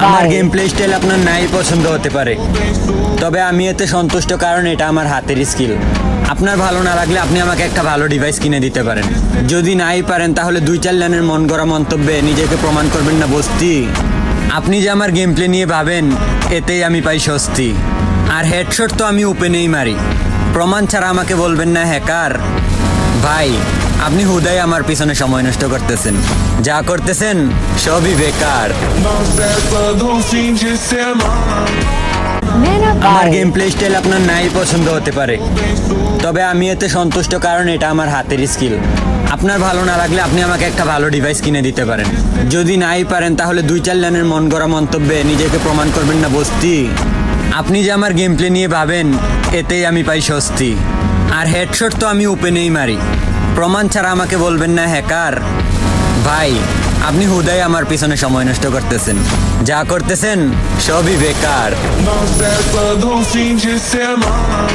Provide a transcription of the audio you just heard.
আমার game play style আপনার নাই পছন্দ হতে পারে, তবে আমি এতে সন্তুষ্ট কারণ এটা আমার হাতের স্কিল। আপনার ভালো না লাগলে আপনি আমাকে একটা ভালো ডিভাইস কিনে দিতে পারেন। যদি নাই পারেন তাহলে 2-4 লাইনের মন গড়া মন্তব্যে নিজেকে প্রমাণ করবেন না বস্তি। আপনি যে আমার গেম প্লে নিয়ে ভাবেন এতেই আমি পাই স্বস্তি। আর হেডশট তো আমি ওপেনেই মারি, প্রমাণ ছাড়া আমাকে বলবেন না হ্যাকার। ভাই আপনি হুদাই আমার পিছনে সময় নষ্ট করতেছেন, যা করতেছেন সবই বেকার। আমার গেম প্লে স্টাইল আপনার নাই পছন্দ হতে পারে, তবে আমি এতে সন্তুষ্ট কারণ এটা আমার হাতের স্কিল। আপনার ভালো না লাগলে আপনি আমাকে একটা ভালো ডিভাইস কিনে দিতে পারেন। যদি নাই পারেন তাহলে 2-4 লাইনের মন গড়া মন্তব্যে নিজেকে প্রমাণ করবেন না বস্তি। আপনি যে আমার গেম প্লে নিয়ে ভাবেন এতেই আমি পাই স্বস্তি। আর হেডশট তো আমি ওপেনেই মারি, প্রমাণ ছাড়া আমাকে বলবেন না হ্যাকার। ভাই আপনি হুদাই আমার পিছনে সময় নষ্ট করতেছেন, যা করতেছেন সবই বেকার। Não dessa, não finge ser mal.